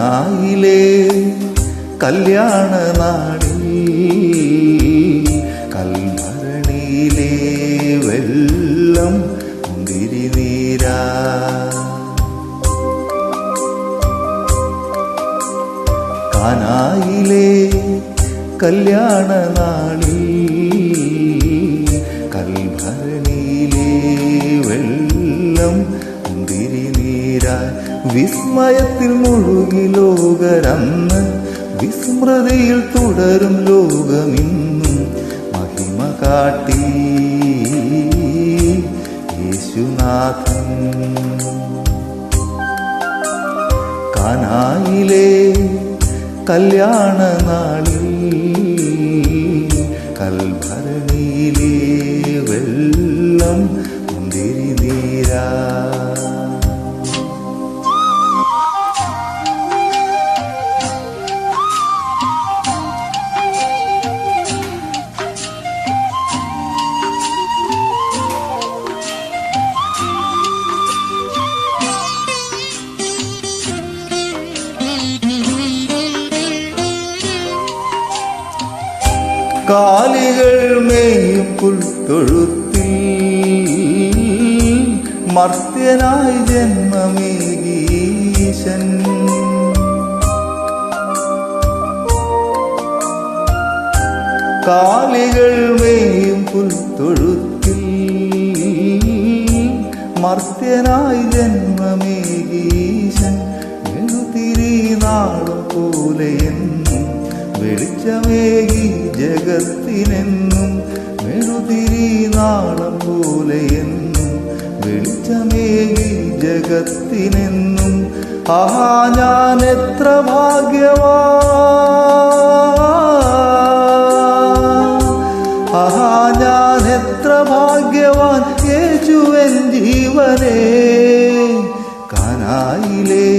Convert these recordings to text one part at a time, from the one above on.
കാനായിലെ കല്യാണ നാളിൽ കൽഭരണിയിലെ വെള്ളം മുന്തിരി നീരാ. കാനായിലെ കല്യാണ നാളിൽ കൽഭരണിയിലെ വെള്ളം മുന്തിരി നീരാ. വിസ്മയത്തിൽ മുഴുകി ലോകരന്ന് വിസ്മൃതിയിൽ തുടരും ലോകമിന്നും മഹിമ കാട്ടി യേശുനാഥൻ. കാനായിലെ കല്യാണ നാളിൽ കൽഭരണിയിലെ വെള്ളം മുന്തിരി നീരാ. കാലികൾ മേയും പുൽത്തൊഴുത്തിൽ മർത്യനായി ജന്മമേകീശൻ. കാലികൾ മേയും പുൽത്തൊഴുത്തിൽ മർത്യനായി ജന്മമേകീശൻ. വെളുതിരി നാളും പോലെയെന്നും വെളിച്ചമേകി ജഗത്തിനെന്നും. മെഴുതിരി നാളം പോലെയെന്നും വെളിച്ചമേകി ജഗത്തിനെന്നും. ആഹാ ഞാൻ എത്ര ഭാഗ്യവാൻ, ആഹാ ഞാൻ എത്ര ഭാഗ്യവാൻ യേശുവൻ ജീവനേ. കാനായിലെ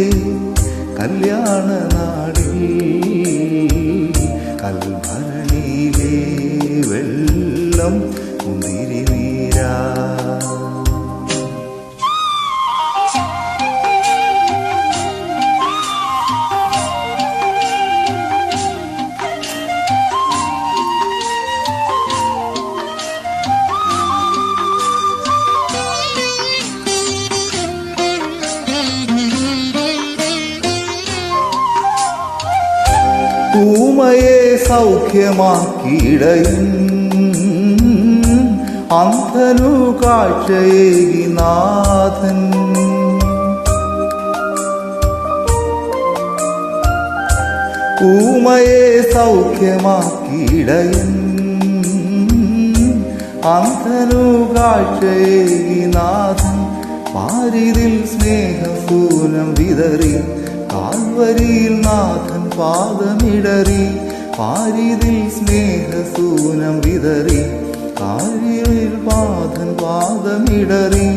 കല്യാണ നാളിൽ കൽഭരണിയിലെ വെള്ളം മുന്തിരി നീരാ. ഊമയെ സൗഖ്യമാക്കിയിടയും അന്ധനു കാഴ്ചയേകി നാഥൻ. ഊമയെ സൗഖ്യമാക്കിയിടയും അന്ധനു കാഴ്ചയേകി നാഥൻ. പാരിതിൽ സ്നേഹസൂനം വിതറി കാൽവരിയിൽ നാഥൻ പാദമിടറി. പാരിതിൽ സ്നേഹസൂനം വിതറി കാൽവരിയിൽ നാഥൻ പാദമിടറി.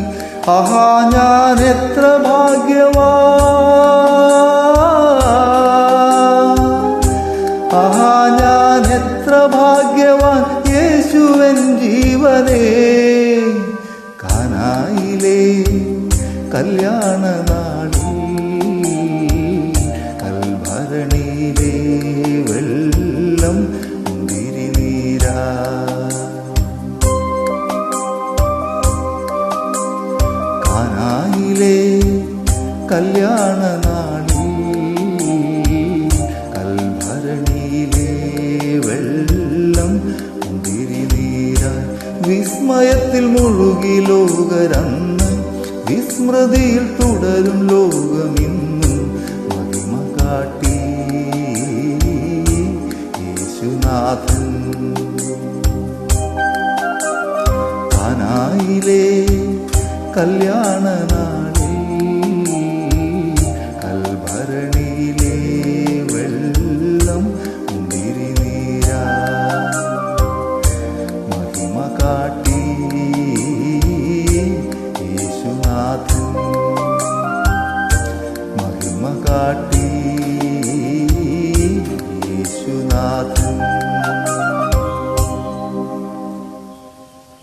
ആഹാ ഞാൻ എത്ര ഭാഗ്യവാൻ, ആഹാ ഞാൻ എത്ര ഭാഗ്യവാൻ യേശുവൻ ജീവനേ. കാനായിലെ കല്യാണ നാളിൽ കൽഭരണിയിലെ വെള്ളം മുന്തിരി നീരാ. കാനായിലെ കല്യാണ നാളിൽ കൽഭരണിയിലെ വെള്ളം മുന്തിരി നീരാ. വിസ്മയത്തിൽ മുഴുകി ലോകരന്ന് വിസ്മൃതിയിൽ തുടരും ലോകമിന്നും മഹിമ കാട്ടി യേശുനാഥൻ. കാനായിലെ കല്യാണ നാളിൽ കൽഭരണിയിലെ വെള്ളം മുന്തിരി നീരാ. മഹിമ കാട്ടി യേശുനാഥൻ.